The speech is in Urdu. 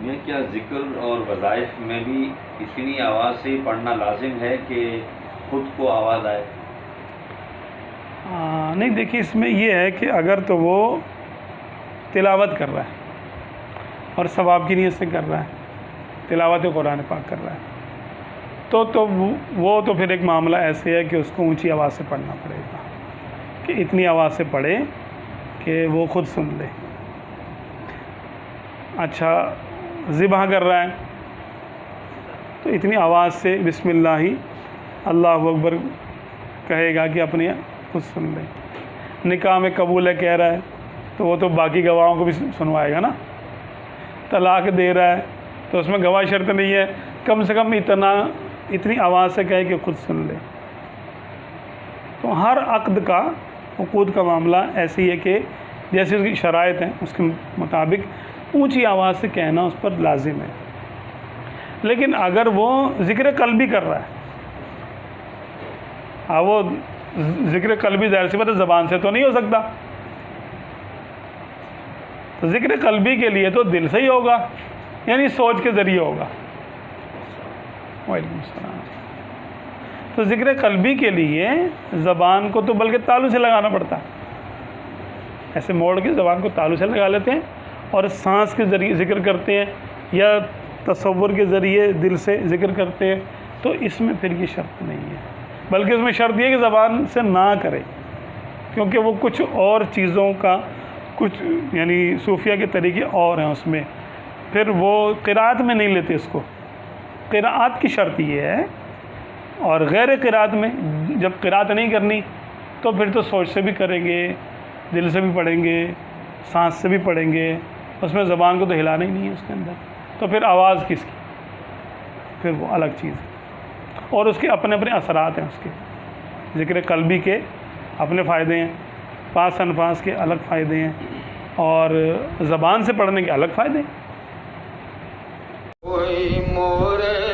میں کیا ذکر اور وظائف میں بھی اتنی آواز سے پڑھنا لازم ہے کہ خود کو آواز آئے؟ نہیں دیکھیے، اس میں یہ ہے کہ اگر تو وہ تلاوت کر رہا ہے اور ثواب کی نیت سے کر رہا ہے، تلاوت قرآن پاک کر رہا ہے، تو وہ تو پھر ایک معاملہ ایسے ہے کہ اس کو اونچی آواز سے پڑھنا پڑے گا، کہ اتنی آواز سے پڑھے کہ وہ خود سن لے۔ اچھا، ذبح کر رہا ہے تو اتنی آواز سے بسم اللہ اللہ اکبر کہے گا کہ اپنے خود سن لے۔ نکاح میں قبول ہے کہہ رہا ہے تو وہ تو باقی گواہوں کو بھی سنوائے گا نا۔ طلاق دے رہا ہے تو اس میں گواہ شرط نہیں ہے، کم سے کم اتنی آواز سے کہے کہ خود سن لے۔ تو ہر عقد کا، عقود کا معاملہ ایسی ہے کہ جیسے اس کی شرائط ہیں اس کے مطابق اونچی آواز سے کہنا اس پر لازم ہے۔ لیکن اگر وہ ذکر قلبی کر رہا ہے، وہ ذکر قلبی ظاہر سی بات ہے زبان سے تو نہیں ہو سکتا، تو ذکر قلبی کے لیے تو دل سے ہی ہوگا، یعنی سوچ کے ذریعے ہوگا۔ وعلیکم السلام۔ تو ذکر قلبی کے لیے زبان کو تو بلکہ تالو سے لگانا پڑتا ہے، ایسے موڑ کے زبان کو تالو سے لگا لیتے ہیں اور سانس کے ذریعے ذکر کرتے ہیں یا تصور کے ذریعے دل سے ذکر کرتے ہیں، تو اس میں پھر یہ شرط نہیں ہے، بلکہ اس میں شرط یہ ہے کہ زبان سے نہ کرے، کیونکہ وہ کچھ اور چیزوں کا کچھ یعنی صوفیہ کے طریقے اور ہیں اس میں، پھر وہ قرأت میں نہیں لیتے اس کو۔ قرأت کی شرط یہ ہے، اور غیر قرأت میں جب قرأت نہیں کرنی تو پھر تو سوچ سے بھی کریں گے، دل سے بھی پڑھیں گے، سانس سے بھی پڑھیں گے، اس میں زبان کو تو ہلانا ہی نہیں ہے اس کے اندر، تو پھر آواز کس کی، پھر وہ الگ چیز ہے، اور اس کے اپنے اپنے اثرات ہیں، اس کے ذکر قلبی کے اپنے فائدے ہیں، پاس انفاس کے الگ فائدے ہیں، اور زبان سے پڑھنے کے الگ فائدے ہیں۔ کوئی مورے